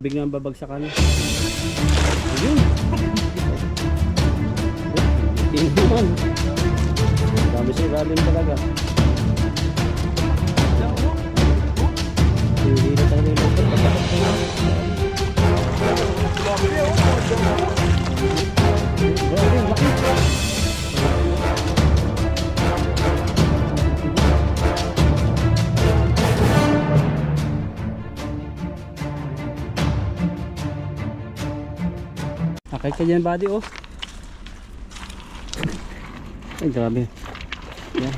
biglang babagsakan. Ayun. Tingin naman. Dami sa ilalim talaga. Hindi na talaga yung akay ka dyan, buddy, oh. Ay, grabe. Yan.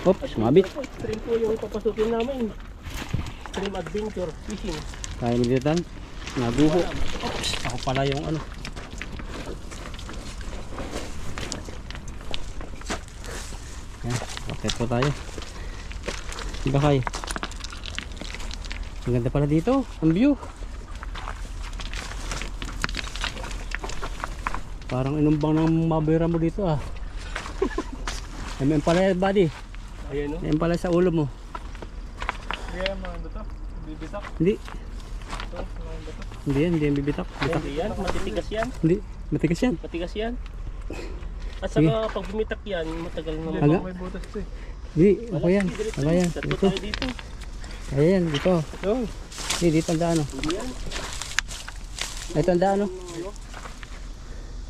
Oops, sumabit. Stream po yung papasukin namin. Stream adventure fishing. Kaya mo dito, naguho. Oops, ako pala yung ano. Yan, okay po tayo. Diba kayo? Ang ganda pala dito, ang view. Parang inumbang ng mabira mo dito ah. Ayan pala yan, buddy. Ayan o. Ayan pala sa ulo mo. Kaya mga ito? Bibitak? Hindi. Ito, mga ito? Hindi yan, hindi yan bibitak. Bitak. Hindi yan, matitigas yan. Hindi, matigas yan. Matigas yan. At Sige. saka pag bumitak yan, matagal Hindi naman. Aga? pa may butas ito eh. Hindi, ako yan. Diretso. Ako yan. Tatlo Dito. tayo dito. Ayan, dito. Ito. Hindi, dito ang daan. Hindi yan. Ito ang daan.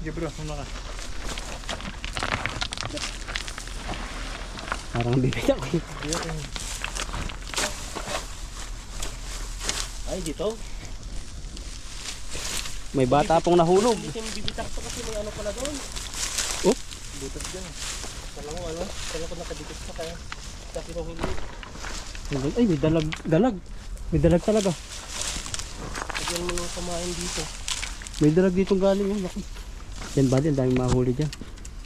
Sige bro, muna ka. Parang bibitak. Ay, dito. May bata pong nahulog. Hindi yung bibitak to kasi may ano pala doon. Oh, Butas dyan. Kala ko ano, kala ko nakadikit pa kaya. Kasi nung hindi. ay, may dalag. Dalag. May dalag talaga. Lagyan mo nung kumain dito. May dalag dito galing. Oh, laki. Yan, buddy, ang daming mahuli dyan.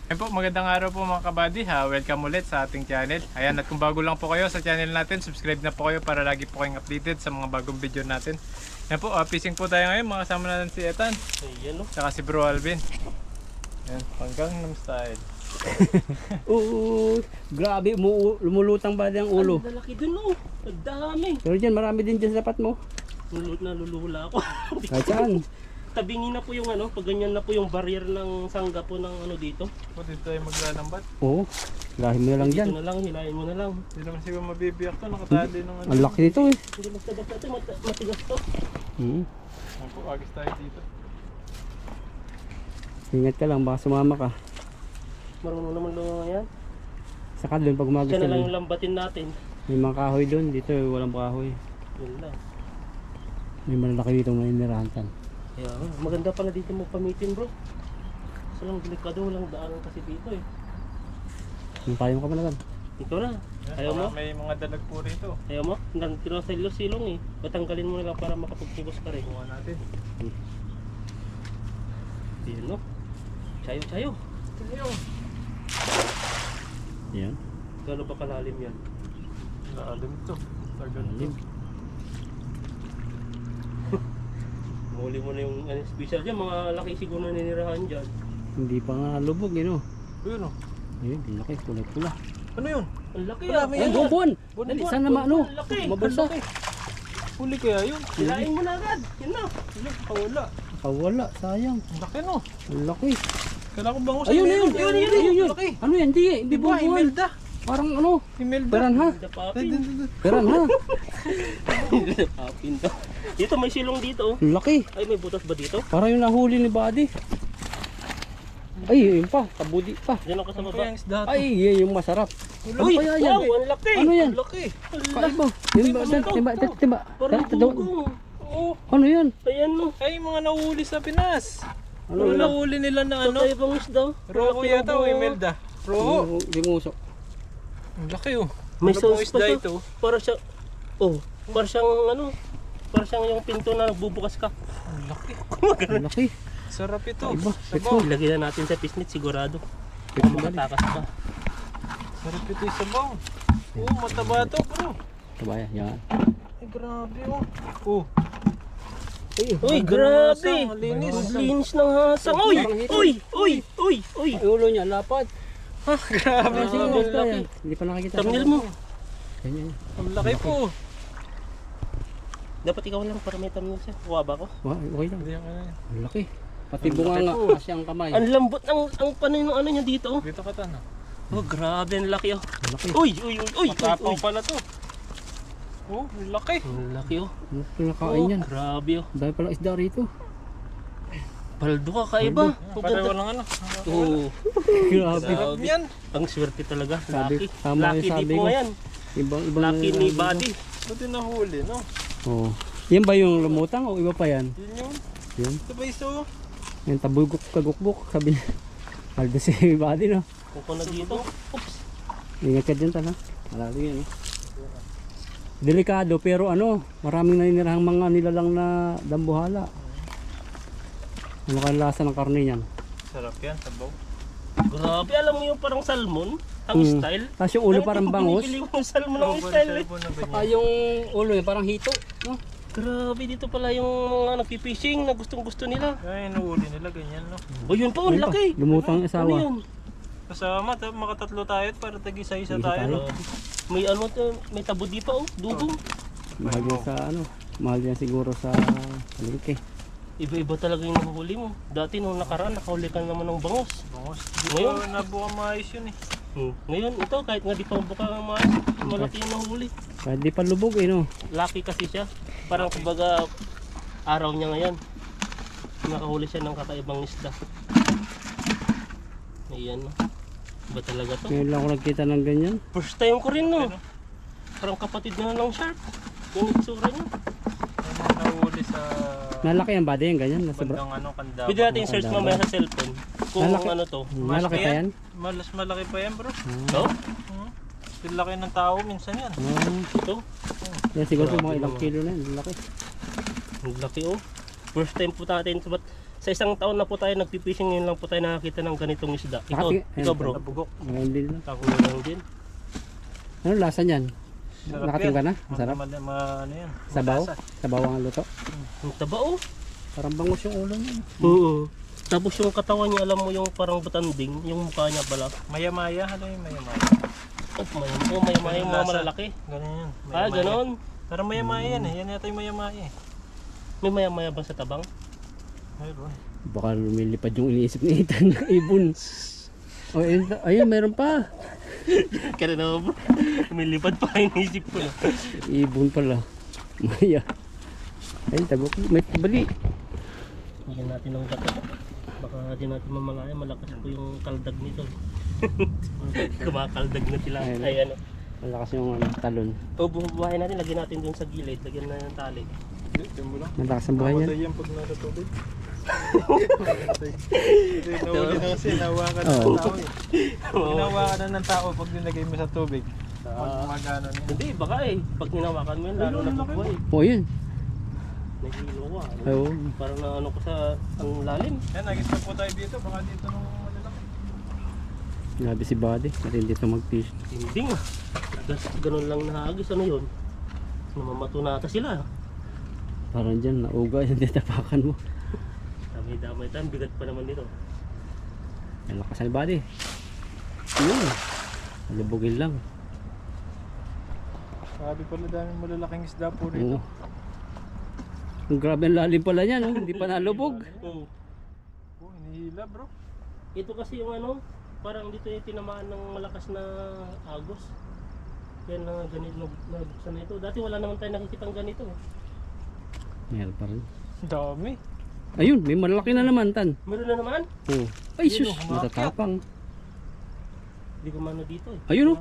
Ayan po, magandang araw po mga kabady ha. Welcome ulit sa ating channel. Ayan, at kung bago lang po kayo sa channel natin, subscribe na po kayo para lagi po kayong updated sa mga bagong video natin. Ayan po, fishing po tayo ngayon. Mga kasama natin si Ethan, Ayan o. saka si Bro Alvin. Ayan, panggang nam style. Oo, grabe, lumulutang ba ang ulo? Ang lalaki dun o. Ang dami. Pero dyan, marami din dyan sa tapat mo. Nalulula ako. Kahit saan. Tabingin na po yung ano, pag ganyan na po yung barrier ng sangga po ng ano dito. Po, dito tayo maglalambat. Oo, lahi mo na lang dyan. Dito na lang, hilahin mo na lang. Hindi naman siguro mabibiyak to, nakatali ng ano. Ang laki nito eh. Hindi basta-basta ito, matigas to. Ayan po, agis tayo dito. Ingat ka lang, baka sumama ka. Marunong naman lumangoy yan. Saka doon, pag umagas Siya na lang ka yung lambatin natin. may mga kahoy doon. Dito walang kahoy. Yun lang. May malalaki dito na inirahantan. Kaya maganda pala dito mo pamitin bro. So lang delikado, walang daanan kasi dito eh. Yung payong ka malagan. Ito na. Ayan, Ayaw mo? baka may mga dalag po rito. Ayaw mo? Nandito sa silong eh. Patanggalin mo na lang para makapagpugos ka rin. Kuha natin. Yun no. Chayo-chayo. Ayun. Yan. Gano'n pa kalalim yan? Lalim to. Tagal to. Alim. Muli mo na yung ano, special dyan. Mga laki siguro na ninirahan dyan. Hindi pa nga lubog, yun o. Ayun o. Ayun, ang laki, kulay pula. Ano yun? Ang laki Marami ah. Ayun, yan. buwan! Buwan, Dali, buwan, sana maano? Ang laki. Mabulsa. Huli kaya yun? Hilahin mo na agad. Yun na. Kawala. Wala, sayang. Ang laki no. Ang laki. Kailangan ko bangus. Ayun, ayun, ayun, ayun. Laki. Ano yan? Hindi Diba, buwan. Imelda. Parang ano, Imelda. peranha. Dapapin. Peranha. Dapapin to. Dito may silong dito. Ang laki. Ay may butas ba dito? Parang yung nahuli ni Buddy. Ay, yun pa, kabudi pa. Diyan ako sa Ano baba. kaya ang isda to? Ay, yan yung masarap. Ano Uy, kaya yan? wow, ang laki. Ano yan? Laki. Ang laki. Kaiba. Yun ba? Ay, Timba, ito. timba. Parang bugong. Oo. Ano yan? Ayan no. Ay, mga nahuli sa Pinas. Ano Ano yan? nahuli nila na ano? Ano? Kaya bang isda? Roho Ang laki yata ng o buo. Imelda? Roho. Hindi mo usok. Ang laki oh. May Ano pong sauce isda pa ito? Para siya, oh, para siyang ano, para siyang yung pinto na nagbubukas ka. Ang laki. Ang laki. Sarap ito. Iba. Sabaw. Ilagay na natin sa pisnit sigurado. Ito Baka bali. makatakas pa. Sarap ito yung sabaw. Oo, mataba to bro. Kabaya, yan. Ay, grabe oh. Oh. Uy, grabe! Ang linis. Ang linis ng hasang. Uy! Uy! Uy! Uy! Uy! Ay, ulo niya, lapad. Grabe. Sige, ang basta laki. yan. Hindi pa nakikita. Thumbnail mo. Ganyan. Ang laki po. Dapat ikaw lang para may tanong siya. Kuha ba ako? Okay lang. Hindi ako na yan. Ang laki. Pati bunga nga kasi ang kamay. Ang lambot ang panay ng ano niya dito. Oh. Dito ka tan. Oh, grabe ang laki oh. Ang laki. Uy. Matapaw pala to. Oh, ang laki. Ang laki oh. Ano pinakain yan? Grabe oh. Dahil pala isda rito. Paldo ka kaiba. Ang Pareho ganda. lang ano. Oh. Grabe. Grabe. Yan. Ang swerte talaga. Sabi- Lucky. tama Lucky yung sabi di po ko. ngayon. Ibang Lucky ni Buddy. Buti nahuli, no? Oh. Yan ba yung lumutang o iba pa yan? Yun yun. Yun. Ito ba iso? Yung tabugok kagukbok. Sabi niya. Paldo si Buddy no. Kuko na dito. Oops. Ingat ka dyan tana. Malalim yan. Delikado pero ano, maraming naninirahang mga nilalang na dambuhala. Ano kaya lasa ng karne niyan? Sarap yan, sabaw. Grabe, alam mo yung parang salmon? Ang style? Tapos yung ulo parang bangus. Binibili ko yung salmon ang style eh. Saka yung ulo niya parang hito. No? Grabe, dito pala yung mga nagpipishing na gustong gusto nila. Ay, inuuli nila ganyan, no? O yun po, ang Ayun pa, laki. lumutang Ano asawa. yun? Kasama, makatatlo tayo para tag-isa-isa Isa tayo, no? May ano to, may tabo di pa oh, dugong. Mahal yan sa ano. Mahal yan siguro sa palengke. Iba-iba talaga yung nahuli mo. Dati nung nakaraan, nakahuli ka naman ng bangus. Bangos. Hindi Ngayon? ko nabuka maayos yun, eh. Ngayon, ito, kahit nga di pa buka ang mga malaki yung nahuli. Kahit di pa lubog eh no. Lucky kasi siya. Parang kumbaga, araw niya ngayon. Nakahuli siya ng kakaibang isda. Ayan, no. Iba talaga to. Ngayon lang ako nagkita ng ganyan. First time ko rin, no. Parang kapatid na ng shark. Yung itsura niya. Ano nahuli sa Nalaki ang body yung ganyan. Nasa bandang ano, Kandaba. Pwede natin search mamaya sa cellphone. Kung Nalaki. ano to. Nalaki pa yan. Mas malaki pa yan, bro. Ito? Yung laki ng tao minsan yan. Ito? Yan siguro Grabe mga ilang naman. kilo na yan. Laki. Ang laki oh. First time po natin. Sa isang taon na po tayo nagpipishing, ngayon lang po tayo nakakita ng ganitong isda. Ito, Nakati- ito ayan, bro. Nabugok. Ngayon din lang. Tako na lang din. Ano lasa niyan? Sarap Nakating ka yan. na? Masarap? Ano yan? Sabaw? Malasa. Sabaw ang luto? Ang taba oh. Parang bangus yung ulo niya. Oo. Tapos yung katawan niya, alam mo yung parang batanding, yung mukha niya pala. Maya-maya. Ano yung maya-maya? May yung mga Lasa. malalaki. Ganun yan. Ah, Maya-maya. ganon. Parang maya-maya yan, eh. Yan yata yung maya-maya, eh. May maya-maya ba sa tabang? Mayroon. Baka lumilipad yung iniisip ni Ethan ng ibon. Oh, ayun, meron pa. Kaya na bro. Lumilipad pa yung isip ko na. Ibon pala. Maya. Ayun, tagok. May bali. Bigyan natin ng gato. Baka di natin mamalaya, malakas po yung kaldag nito. Kumakaldag na sila. Ayun. Ay ano. Malakas yung ano, talon. O buhayin natin, lagyan natin dun sa gilid. Lagyan na ng tali. Hindi, tiyan mo lang. Malakas ang buhay yan. Mamatay yan pag natatubig. Hindi, nahuli na kasi. Nahawakan na Oo. ng tao, eh. Hinawakan na ng tao pag nilagay mo sa tubig. Pag magano niya. Hindi, baka eh. Pag hinawakan mo yun, lalo na pagbuhay. Oh, yun. Nahilo ko ah. Oo. Parang na ano ko sa ang lalim. Yan, nagis na po tayo dito. Baka dito nung malalaki. Grabe si Buddy. Matindi ito mag-fish. Hindi nga. Ganun lang nahagis. Ano yun? Namamato na ata sila. Parang dyan, nauga yung titapakan mo. Damay-damay tayo. Bigat pa naman dito. Malakas ang Buddy. Yun. Malubugin lang. Sabi pala daming malalaking isda po Oo. rito. Ang grabe ang lalim pala niya, no? Hindi pa nalubog. Oo. Oh, hinihila, bro. Ito kasi yung ano, parang dito yung tinamaan ng malakas na agos. Kaya na ganito nabuksan na ito. Dati wala naman tayo nakikitang ganito eh. Meron pa rin. Dami. Ayun, may malaki na naman, Tan. Meron na naman. Oh. Ay, sus. Ayun, oh, Matatapang. Hindi ko mano dito eh. Ayun, oh.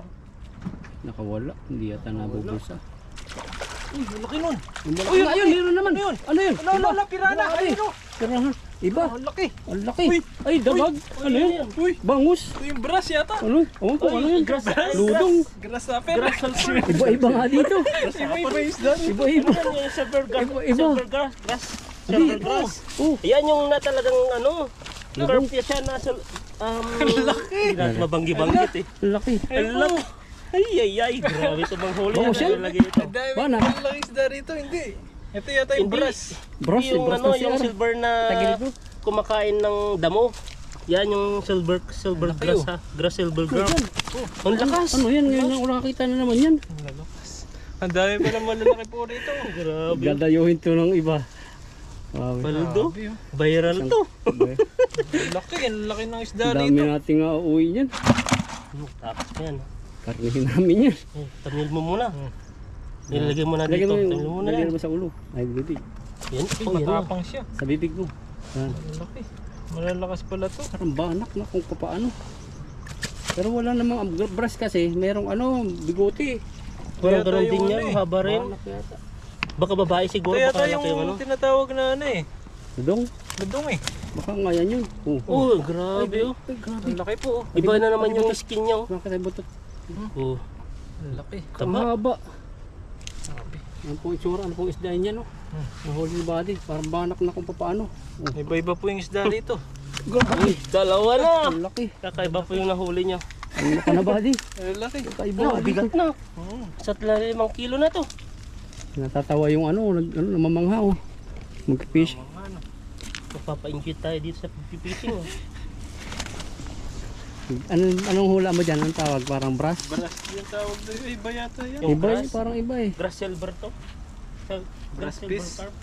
Nakawala. Hindi yata nabubusa. Uy, malaki nun. Ayun, ayun, meron naman. Ano yun? Ala, pirana. Ayun, oh. Pirana. Iba. Ang laki. Ang laki. Ay, dalag. Ano yun? Uy, Bangus. ito yung brass yata. Ano? Ewan ko, ano yun? Grass. Ludong. Grasshopper. Grass sulfur. Iba-iba nga dito. Iba-iba isda. Iba-iba. Ano yan yung silver grass? Iba. Silver grass. Silver grass. Oh, Yan yung na talagang ano. Curve siya na laki. Hindi natin mabanggi-banggit eh. ang laki. Ang laki. Ay. Grabe ito bang huli. Bangus yan? Lagi ito. Dami Bana. malalaking isda rito. Hindi. Ito yata yung Hindi. brass. Bros, yung bros ano, na yung siya. silver na Tagilid mo. kumakain ng damo. Yan yung silver Laki, grass oh. ha. Grass silver grass. Yan. Ang lakas. Ano yan? Ngayon lang ako nakakita na naman yan. Ang lalakas. Ang dami pa ng malalaki po rito. Grabe. Dadayuhin to ng iba. Wow. Paldo. Grabe, oh. Viral to. Ang laki, ang laki ng isda Dami rito. nating uuwi niyan. Tapos yan. Karnihin namin yan. Tamil mo muna. Hmm. Nilagay mo na Lagyan dito. mo, Tamil mo na lagyan yan. mo sa ulo. Ay, bibig. Yan. Ay, Oh, yan. matapang siya. Sa bibig mo. Yan. Ang laki. Malalakas pala to. Parang banak na kung paano. Pero wala namang brush kasi. Merong bigote. Parang Kaya ganun tayo din ano yan. eh. Haba rin. Banak yata. Baka babae siguro. Kaya Baka tayo laki yung ano. yung tinatawag na ano eh. Dudong. Ludong eh. Baka nga yan yun. Oh. Oh, grabe oh. Ay, grabe. Ang laki po. oh. Iba na naman yung skin niya oh. Bakit ay butot? Oh. Ang laki. Ang Taba. haba. Grabe. Ano pong itsura? Ano pong isda yan? Oh? Ang whole body. Parang banak na kung paano. Oh. Iba-iba po yung isda rito. Grabe. Dalawa na. Ang laki. Kakaiba po yung nahuli niya. Ang laki na body. Ang laki. Kaiba. Oh, bigat na. Hmm. Sa 5 kilo na to. Natatawa yung namamangha oh. Mag-fish. Mga ano. Magpapa-ingit tayo dito sa pipishing oh. Anong hula mo dyan? Anong tawag? Parang brass? Balas yung tawag doon. Iba yata yan. Yung Iba brass? parang iba eh. Grass silver to. Grass silver piece. carp.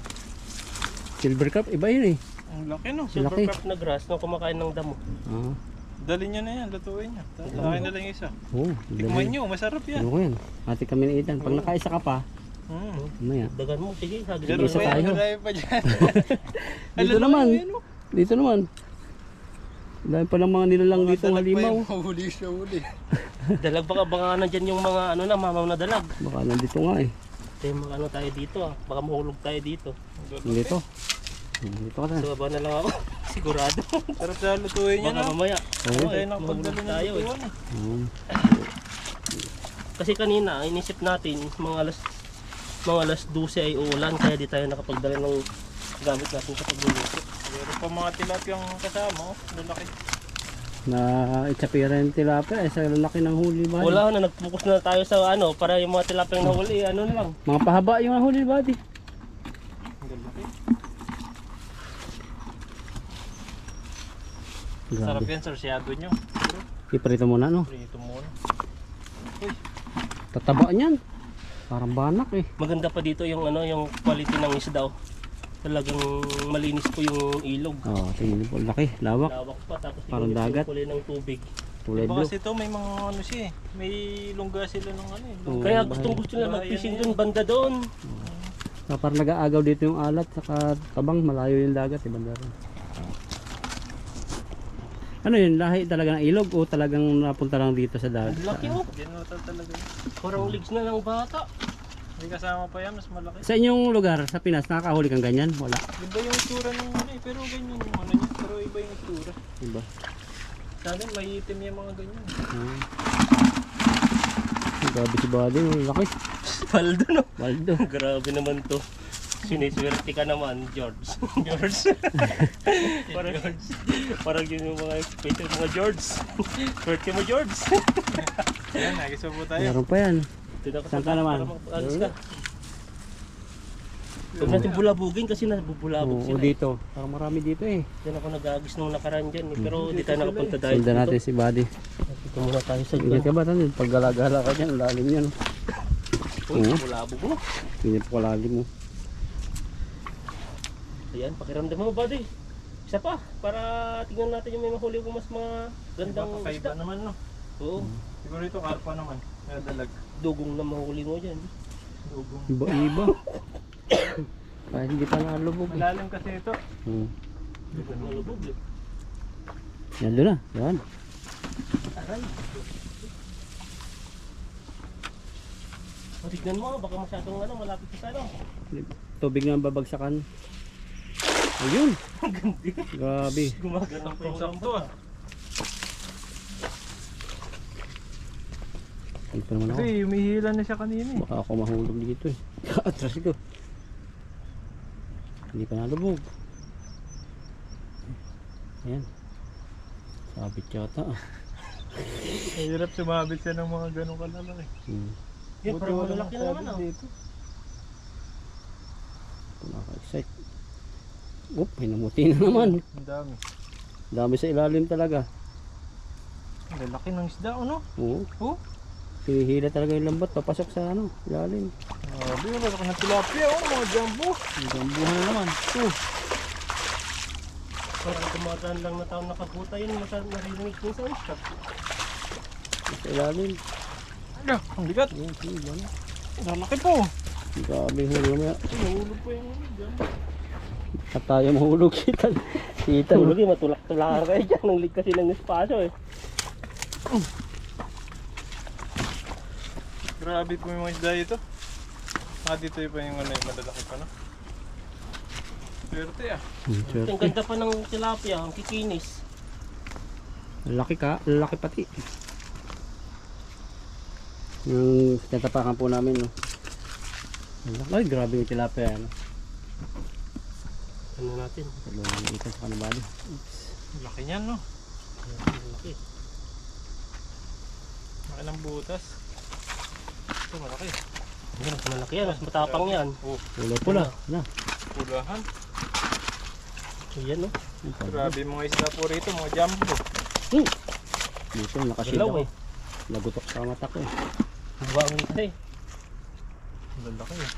Silver cup, iba yun eh. Ang laki no. Silver Laki. carp na grass na kumakain ng damo. Ah. Dali nyo na yan. Lutuin nyo. Laki na lang yung isa. Oo. Tikman nyo. Masarap yan. Ano ko yan? Ate kami ni Ethan. Pag nakaisa ka pa, Hmm. mamaya. Dagan mo, sige. Sabi Pero Isa pa yan. tayo. Marami pa dyan. Dito naman. Dito naman. Dahil pa ng mga nilalang dito ng halimaw. Huli siya huli. dalag baka nandyan yung mga ano na mamaw na dalag. Baka nandito nga eh. Kaya mga ano tayo dito ah. Baka mahulog tayo dito. Dito. Dito ka na. Sa baba na lang ako. Sigurado. Sarap sa lutuin nyo Baka na. mamaya. Oo. Kaya Mahulog nakapagdala tayo ng eh. lutuan eh. Kasi kanina, inisip natin mga alas 12 ay uulan kaya di tayo nakapagdala ng gamit natin sa pagluluto. Meron pa mga tilapiyang kasama. Oh. Lalaki. Na itsapira yung tilapia eh. Sa lalaki ng huli body. Wala na, nag-focus na tayo sa ano, para yung mga tilapiyang nahuli, ano na lang. Mga pahaba yung huli body. Ang lalaki. Sarap Grabe. yan. Sarsyado nyo. Iprito muna no. Prito muna. Tataba niyan. Parang banak eh. Maganda pa dito yung ano, yung quality ng isda. Oh. Talagang malinis po yung ilog. Oo, tingnan po. Laki, lawak. Lawak pa tapos Parang yung dagat. kulay ng tubig. Tulad Diba blue. kasi ito may mga ano siya eh. May lungga sila ng ano eh. Oo. Kaya bahay. gustong gusto nila Bahay mag-fishing yan. doon, banda doon. Parang nag-aagaw dito yung alat. Saka tabang malayo yung dagat. Banda rin. Ano yun? Lahi talaga ng ilog o talagang napunta lang dito sa dagat? Ang laki oh. Ginutal talaga. Parang legs na ng bata. May kasama pa yan. Mas malaki. Sa inyong lugar, sa Pinas, nakakahuli kang ganyan? Wala. Iba yung itsura ng ano eh. Pero ganyan yung ano niya. Pero iba yung itsura. Diba? Sa amin may itim yung mga ganyan. Ah. Grabe si Buddy. Laki. Paldo no. Waldo. Grabe naman to. Siniswerte ka naman, George. George. Parang yun yung mga special mga George. Swerte mo, George. Ayan, nagisa po tayo. Meron pa yan. Tinakot Saan ka naman? Alis ka. Huwag natin bulabugin kasi nabubulabog Oo, sila. dito. Parang marami dito eh. Diyan ako nag-agis nung nakaraan dyan. Pero hindi tayo nakapunta dahil Sundan natin si Buddy. Dito muna tayo sa Ingat ka ba? Tanil? Pag gala-gala ka dyan, lalim yan. Uy, Oo. bulabog mo. Hindi po lalim mo. Ayan, pakiramdam mo, buddy. Isa pa, para tingnan natin yung may mahuli ko mas mga gandang Kakaiba isda. naman no. Oo, Siguro ito karpa naman. May dalag. dugong na mahuli mo dyan. Dugong. Iba-iba. Kahit hindi pa nalubog eh. Malalim kasi ito. Dugong na lubog. Eh. Yan doon na. Yan. Aray. O, tignan mo, baka masyadong ano, malapit ka sa ano. Tubig na ang babagsakan. Ayun. Grabe. Gumagana pa yung Sakto ah. Dito naman ako. Kasi umihila na siya kanina eh. Baka ako mahulog dito eh. Atras ko. Hindi pa nalubog. Ayan. Sabit yata ah. Mahirap sumabit siya ng mga ganong kalalaki. Yan, parang Buti walang malalaki na naman. sabit Oh. dito. Nakaka-excite. Oop, may namuti na naman. Ang dami. Dami sa ilalim talaga. Ang lalaki ng isda ano? Oo. Oh. Hihila talaga yung lambot, papasok sa ano, ilalim. Grabe, wala ka ng tilapia, oh, mga jumbo. Ang buhay na naman. Parang dumadaan lang na taong nakabuta yun, naririnig ko sa isa. Sa ilalim. Ano, ang bigat. Ayan, sige, gano'n. Lalaki po. Grabe yung huli mo. Nahulog pa yung dyan. At tayo mahulog kita. Kita mo. Hindi, matulak-tulak kayo dyan. Nang lig kasi ng espasyo eh. Grabe po yung mga isda dito. Dito pa yung ano, yung malalaki pa, no? Swerte ah. Ang ganda pa ng tilapia, ang kikinis. Laki ka, laki pati. Yung tatapakan po namin, no. Ay, grabe yung tilapia, no. Ano natin? Talong dito sa kanabali. Laki niyan, no? Laki. Laki ng butas. Ito, malaki. Mas malaki yan, mas matapang yan. Oh, Pula-pula. Na. pulahan. Ayan no. Grabe yung mga isda po rito, mga jumbo. Dito, nakasid Galaw ako. eh. Nagutok sa mata ko. Buwang kasi. Lalaki eh.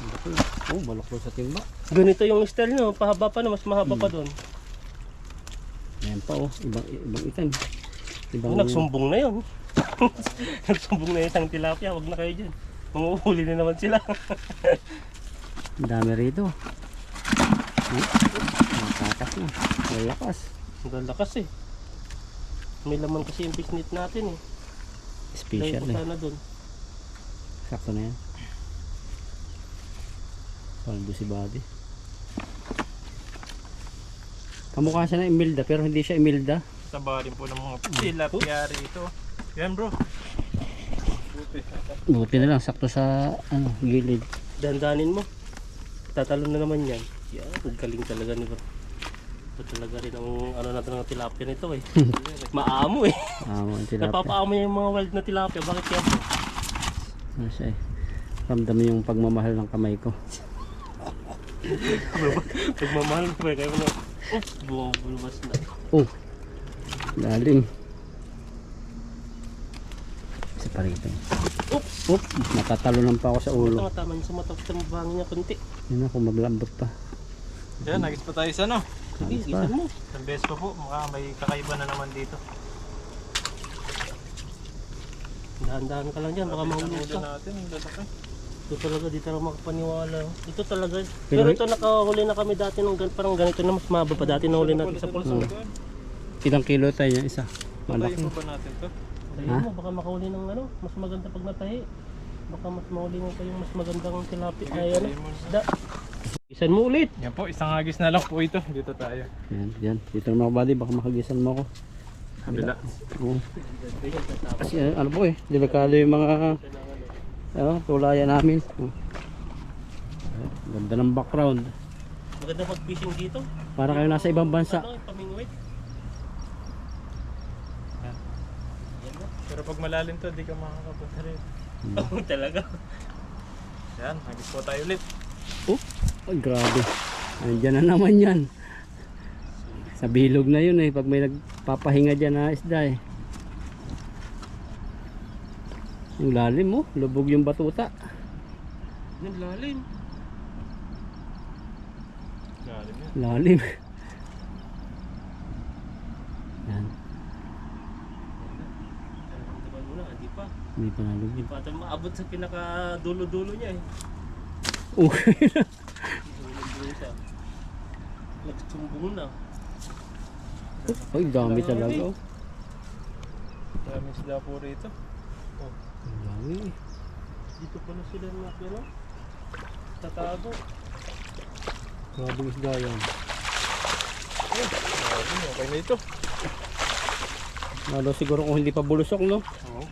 Laki. Oh, malaki sa timba. Ganito yung style nyo, pahaba pa na, mas mahaba pa doon. Ayan pa, oh. Ibang item. Ibang... Nagsumbong na yun. Nagsumbong na isang tilapia, wag na kayo dyan. Manguhuli na naman sila. Ang dami rito. Makatas na. Malakas. Ang lakas eh. May laman kasi yung pisnit natin eh. Special Dahil eh. sana doon. Sakto na yan. Paldo si Buddy. Kamukha siya na Imelda pero hindi siya Imelda. Taba rin po ng mga tilapia rito. Yan bro. Buti. Buti na lang sakto sa ano, gilid. Dandanin mo. Tatalon na naman yan. Yan, galing talaga ni bro. Ito talaga rin ang ano natin ng tilapia nito eh. Maamo eh. Ang tilapia. Napapaamo niya yung mga wild na tilapia. Bakit yan? Ano siya eh. Ramdam yung pagmamahal ng kamay ko. Pagmamahal ko eh. Kaya mo na, bumabulbas na. Oh. Lalim. Isa pa rito. Oops! Oop. Natatalunan pa ako sa ulo. Tama niya sa mata. Basta mabangin niya konti. Yun ako maglambot pa. Yan, nagis pa tayo sa ano. Sige, Ayos pa. gisan mo. Isang beses pa po, mukha may kakaiba na naman dito. Dahan-dahan ka lang dyan. Baka mahulog Huli ka. natin, yung lalaki. Ito talaga, di talaga makapaniwala. Ito talaga. Pero- Pero ito nakahuli na kami dati ng parang ganito na mas mahaba pa dati nahuli natin sa pulso. Ilang kilo tayo niya isa? Malaki Malaki. pa ba natin to? Ayun Ha? mo, baka makahuli ng ano, mas maganda pag natahi. Baka mas mahuli mo pa yung mas magandang tilapia. Ay ano, isda. Isan mo ulit. Yan po, isang agis na lang po ito. Dito tayo. Yan, yan. Dito naman ako Buddy. Baka makagisan mo ako. Kabila. Oo. Kasi ano po eh. Delikado yung mga tulayan namin. Oh. Ganda ng background. Maganda pag fishing dito. Para kayo nasa ibang bansa. Ano, pamingwit. Pero pag malalim to, di ka makakapunta rin. Oo, talaga. Yan, agis po tayo ulit. Oh, ay, grabe. Andiyan na naman yan. Sa bilog na yun eh. Pag may nagpapahinga dyan na isda eh. Yung lalim mo. Lubog yung batuta. Ang lalim. Lalim yan. Lalim. Yan. Diba muna, hindi pa. Hindi pa Hindi nalubog. pa ito maabot sa pinaka-dulo-dulo niya eh. Okay. Dulo-dulo siya. Nagsumbong na. Ay, dami talaga. Oh. Dami sila po rito. Ang dami. Dito pala sila na pero tatago. Grabe isda yan. Grabe, okay na ito. Lalo siguro kung hindi pa bulusok, no? Oo.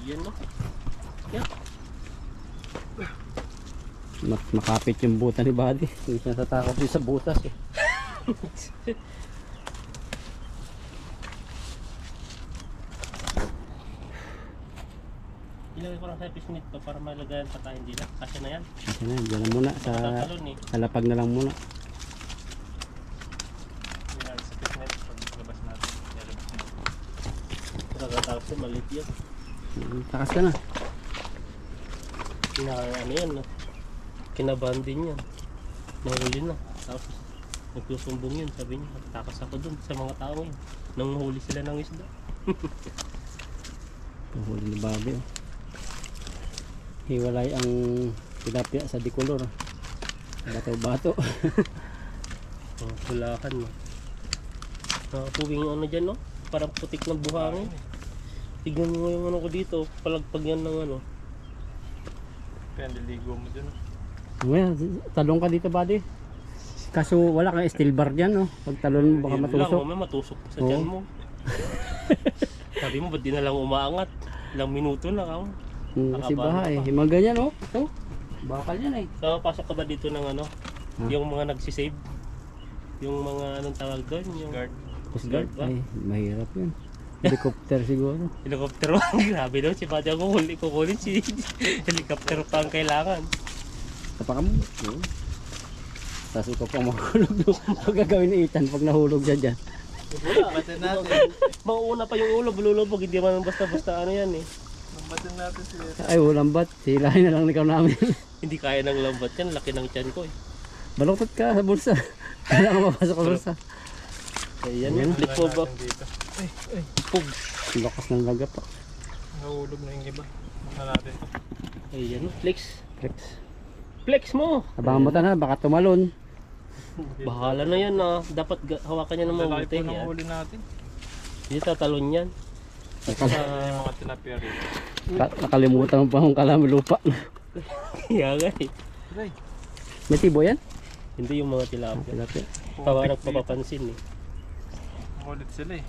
Yan no. Makapit yung buta ni Buddy. Hindi siya natatakot din sa butas eh. Ilagay ko lang sa pisnit to para malagayan pa tayo hindi na. Kasi na yan. Kasi na, dyan na muna. Tatalon eh. Sa lapag na lang muna. Yan, sa fitness, paglabas natin. Nilabas natin. Pagkatapos Takas ka na. Ano yan, no? Kinabahan din yan. Nahuli na. Tapos nagsusumbong yun. Sabi niya, takas ako dun sa mga tao yun. Nanghuli sila ng isda. Huli ni Bobby. Oh. Hiwalay ang tilapia sa dikolor. Bato-bato. Kulakan, no? Nakapuwing yung ano dyan, no? Parang putik ng buhangin. Tignan mo yung ano ko dito. Palagpag yan ng ano. Kaya niligo mo dun. Ngayon, talong ka dito, buddy. Kaso wala kang steel bar dyan, no? Pag talon mo baka Yun matusok. lang, mamaya matusok sa tiyan mo. Sabi mo, ba't di na lang umaangat? Ilang minuto na ako. Kasi baha eh. Yung mga ganyan, oh. Ito. Bakal yan eh. So, pasok ka ba dito ng ano? Yung mga nagsisave? Yung mga anong tawag doon? Yung Guard. Coast Guard Guard. ba? Ay, mahirap yun. Helicopter siguro. helicopter ba? Grabe daw. Si Pati ako kukunin si helicopter pa ang kailangan. Kapaka mo. Yun. Tapos ikaw pang mahulog doon. Ang gagawin ni Ethan pag nahulog dyan dyan. Batin natin. Mauuna pa yung ulo, bululubog. Hindi man basta-basta ano yan eh. Batin natin siya. Ay, walang bat. Silahin na lang ikaw namin. Hindi kaya ng lambat yan. Laki ng tiyan ko eh. Baluktot ka sa bulsa. Kailangan mapasok sa bulsa. Ayan, Ayan. flick mo ba? Dito. Pug. Ang lakas ng laga pa. Nahulog na yung iba. Muna natin. Ayan, flex. Flex. Flex mo! Abangan mo na, baka tumalon. Bahala na yan ah. Dapat hawakan niya ng Lalaki mabuti. po ng Yan. huli natin. Hindi tatalon yan. Yung mga tilapia rito. Nakalimutan mo pa kung kalami lupa. Kaya nga eh. Aray. May tibo yan? Hindi yung mga tilapia. Tilapia. Pawa nagpapapansin eh. Makulit sila eh.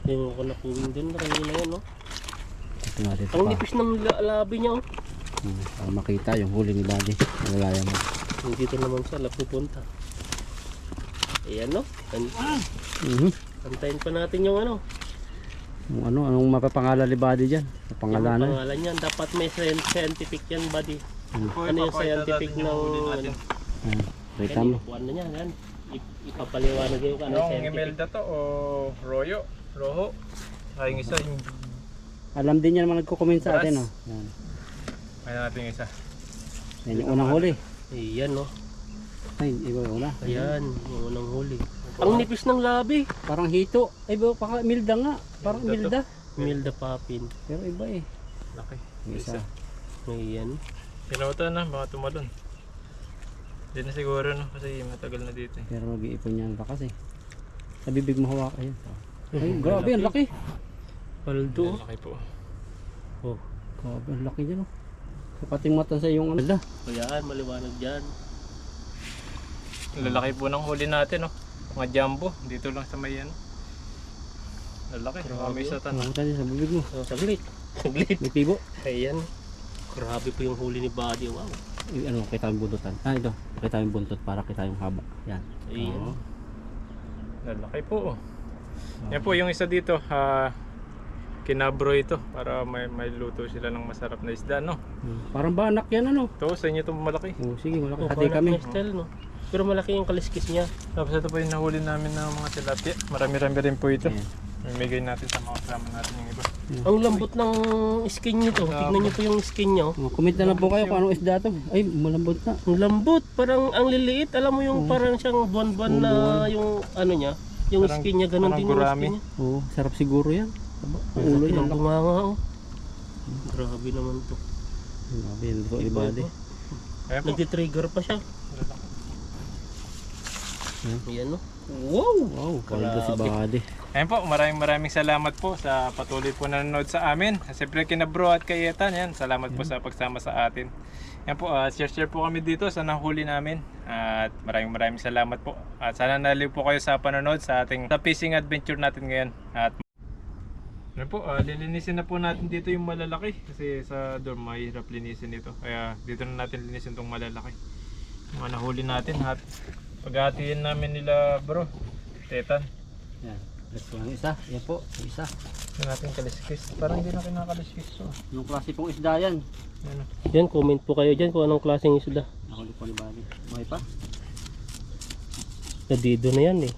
Yung ako napuwing dun na kanina yan no. Ito nga dito Ang pa. nipis ng labi niya oh. Para makita yung huli ni Buddy. Nalalaya mo. Dito naman siya pupunta. Ayan no. Antayin pa natin yung ano. Kung anong mapapangalan ni Buddy dyan? Yung Pangalanan. pangalan yan. Dapat may scientific yan buddy. Uy, Ano yung papakita scientific natin yung huli ng natin. Kita mo. Kuhan na niya. Yan. Ipapaliwanag yung ano Yung scientific. Imelda to o Royo? Roho? Ay, yung isa yung... Alam din yan naman nagko-comment sa atin. Oh. Yan. Kaya natin yung isa. Yan yung unang huli. Ayan no. Ay, iba una. Ayan. Yung unang huli. Ang nipis ng labi. Parang hito. Ay, baka milda nga. Parang Milda milda. Milda papin. Pero iba eh. Laki. Yung isa. Ayan. Pinauta na, baka tumalon. Hindi na siguro no, kasi matagal na dito eh. Pero mag-iipon niya ang lakas eh. Sa bibig mo hawak. Ayun. Ay, grabe, ang laki. Paldo. Laki po. Oh. Grabe, ang laki dyan oh. Kapating mata sa iyong ano. Ayan, maliwanag dyan. Lalaki po ng huli natin no. Mga jumbo, dito lang sa may ano. Lalaki, may isa tan. Ang sa bibig mo. Oh, saglit. Saglit. May tibo. Ayan. Grabe po yung huli ni Buddy. Wow. Ay, ano, kita yung buntutan. Ah, ito. Kita yung buntot para kita yung haba. Yan. Ayan. Lalaki po. Yan po yung isa dito, kinabro ito para may luto sila ng masarap na isda no. Parang banak yan ano. Ito sa inyo itong malaki. Oh, sige, malaki. Oh, Hati parang kami. Nestel, no? Pero malaki yung kaliskis niya. Tapos ito po yung nahuli namin ng mga tilapia. Marami-rami rin po ito. Ayan. Mamigay natin sa mga kasama natin yung iba. Ang lambot ng skin nito. Tignan niyo po yung skin niya. oh. Oh, comment na lang po kayo kung anong isda to. Ay, malambot na. Ang lambot. Parang ang liliit. Alam mo yung parang siyang buwan-buwan na yung ano niya. Yung Parang- skin niya. Ganun parang din yung gurami. skin niya. Oo, sarap siguro yan. Ang ulo yan. Ang bunganga oh. Grabe naman to. Grabe, yan ito ibade. Ayan po. Nagtitrigger pa siya. Ayan no. Wow! Wow, kaldo si Grabe. Bade. Ayan po, maraming salamat po sa patuloy po na nanonood sa amin. Siyempre kina Bro at kay Ethan, yan. Salamat po sa pagsama sa atin. Yan po, share po kami dito sa nahuli namin. At maraming salamat po. At sana naliw po kayo sa panonood sa ating sa fishing adventure natin ngayon. At yan po, lilinisin na po natin dito yung malalaki. Kasi sa dorm, mahirap linisin dito. Kaya dito na natin linisin itong malalaki. Yung mga nahuli natin. At paghatiin namin nila Bro, Ethan. Yan. Let's go ang isa. Yan po, yung isa. Yung natin kaliskis. Parang hindi na kinakaliskis. So. Yung klase pong isda yan. Yan o. Yan, comment po kayo dyan kung anong klaseng isda. Nahuli po ni Bade. Buhay pa. Nadido na yan eh.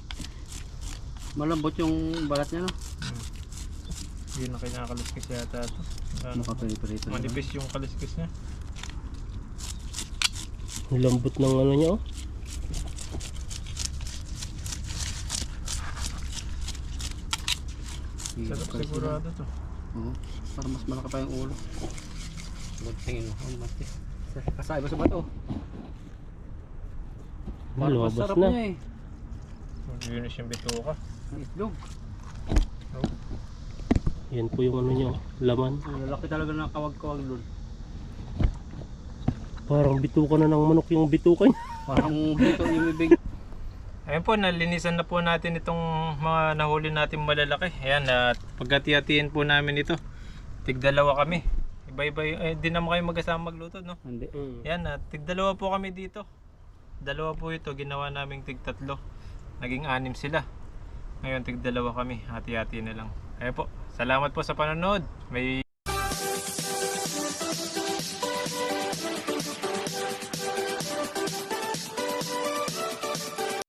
Malambot yung balat niya no. Hindi na kinakaliskis yata ito. Makapirito na. Manipis yung kaliskis niya. Ang lambot ng ano niya oh. Sarap sigurado to. Oo. Para mas malaki pa yung ulo. Tingin mo. Ang mati. Kasay ba sa bato? Parang Lumabas masarap na. niya eh. Maglinis yung bituka. Ang itlog. Yan po yung ano niya oh, laman. Ang lalaki talaga na kawag-kawag doon. Parang bituka na ng manok yung bituka niya. Parang dito yung bibig. Ayun po, nalinisan na po natin itong mga nahuli natin malalaki. Ayan, at pagkati-hatiin po namin ito. Tig-dalawa kami. Iba-iba, di naman kayo magkasama magluto, no? Hindi. Ayan, at tig-dalawa po kami dito. Dalawa po ito, ginawa naming tig-tatlo. Naging 6 sila. Ngayon, tig-dalawa kami. Hati-hati na lang. Ayun po, salamat po sa panonood. May